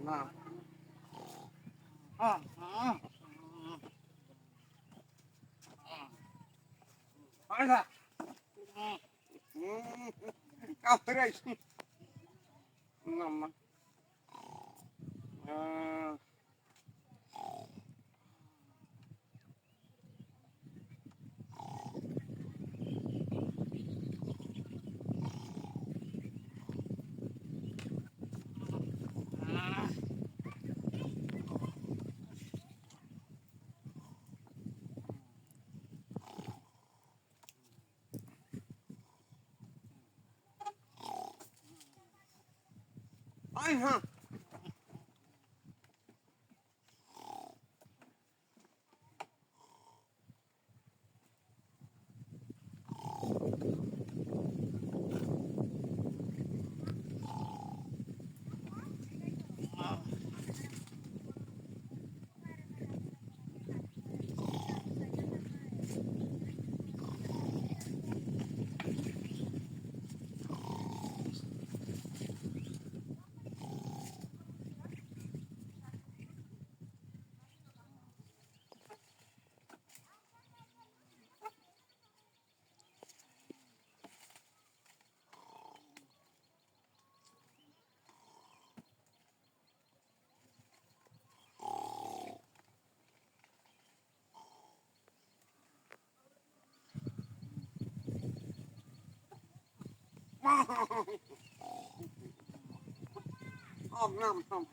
না কাপড় না ai ha oh nam nam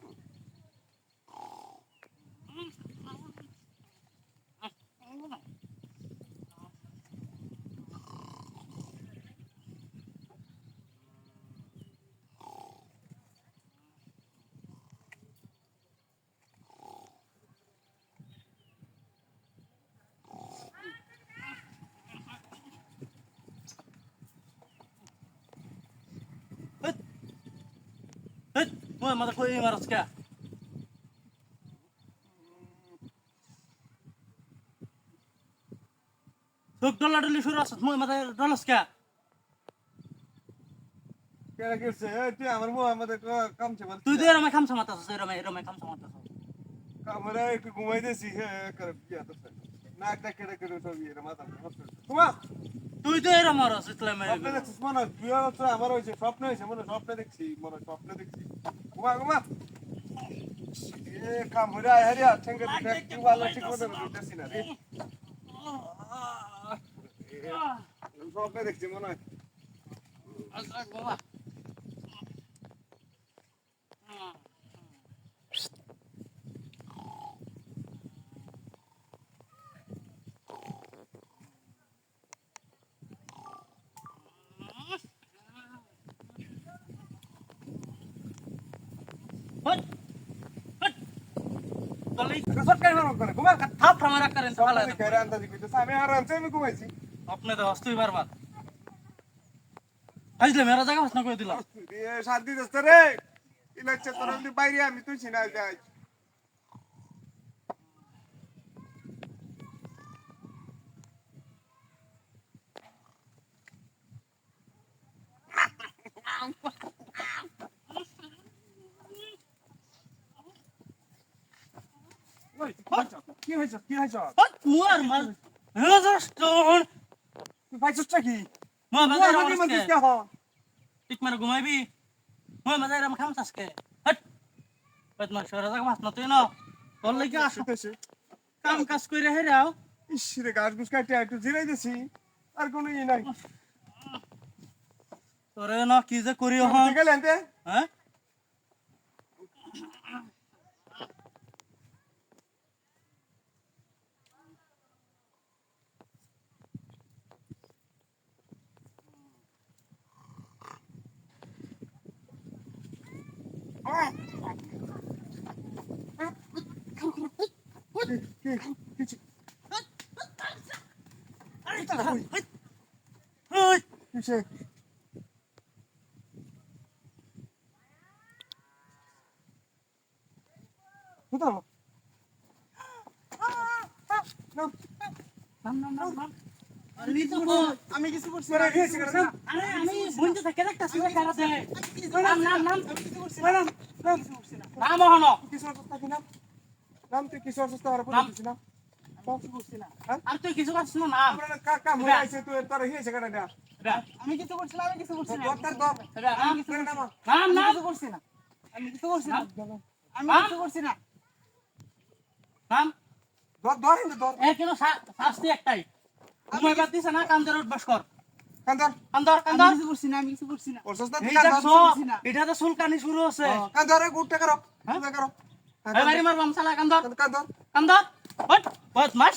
মই মাথা কই মারছ কে তোক ডলাডলি শুরু আছে মই মাথা ডলস কে কেন করছে তুই আমার বউ আমাদের কামছে বল তুই তো এরমে খামছা মাতাছ এরমে খামছা মাতাছ আমরা একটু ঘুমাইতেছি হ্যাঁ করে বিয়া তো নাকটা কেটে কেটে সব ইয়ে মাথা তোমা তুই তো এরম মারছ ইসলামে স্বপ্নে দেখছিস মনে হয় বিয়া তো আমার হয়েছে স্বপ্ন হয়েছে মনে হয় স্বপ্নে দেখছি মনে হয় স্বপ্নে দেখছি ঘুমা ঘুমা এ কাম হইরা হারিয়া ঠেঙ্গে দেখতে ভালো ঠিক মতো করতেছি না রে স্বপ্নে দেখছি মনে হয় আচ্ছা বাবা হট হট তলাই সরকারি মারো করে ঘুমা থাপ থামারা করেন তাহলে স্বপ্নে দেখে আন্দাজি কইতেছ আমি আরামসে আমি ঘুমাইছি আপনি তো হস্তুই বারবার আইলে মেরা জায়গা প্রশ্ন করে দিলাম এ শান্তি দস্ত রে ইলাচ্ছে তোর আমি বাইরে আমি তুই চিনা যাই কি হয়েছে কি হয়েছে হট মুয়ার মার হেজাস্টোন তুই পাইছস কি মা তুই বাজার আমাকে মধ্যে আমাকে কি হন ঠিক মানে ঘুমাইবি মই বাজার আমি খামছাস কে হট বদমাশ সরা জায়গা মাছ না তুই না তোর লাগি আসো শুতেছে কাম কাজ কইরা হেরাও ইস রে গাছ গুছ কাটে একটু জিরাইতেছি আর কোনো ই নাই তোরে না কি যে করিও হন ঠিক আছে এনতে হ্যাঁ কি ওই কিসে কোথাও নাম নাম নাম নাম আরে তো কই আমি কিছু করছি না গেছি না আরে আমি বন্ধু থেকে দেখতাছি যে খারাপ দেয় নাম নাম নাম ম্যাডাম নাম হনো কিছু অসুস্থ কি নাম নাম তুই কিছু অসুস্থ আর নাম। বলছিস না কিছু করছি না আর তুই কিছু করছিস না নাম আমরা কাম হয়ে আছে তুই তোর হিয়েছে কেন না আমি কিছু করছি না আমি কিছু করছি না দরকার দর নাম কিছু করছি না। নাম আমি নাম কিছু করছি না আমি কিছু করছি না আমি নাম। কিছু করছি না নাম দর দর ইন্দু দর এ কেন শাস্তি একটাই ঘুমাইবার দিছে না কান্দর উঠবাস কর কান্দর কান্দর আমি কান্দর কিছু করছি না আমি কিছু করছি না অসুস্থ তুই এই কান্দর দেখছো করছি না। এটা তো চুলকানি শুরু হচ্ছে কান্দর গুটটা করো করো এই বাড়ি মারবাম শালা কান্দর কান্দর কান্দর হট বদমাস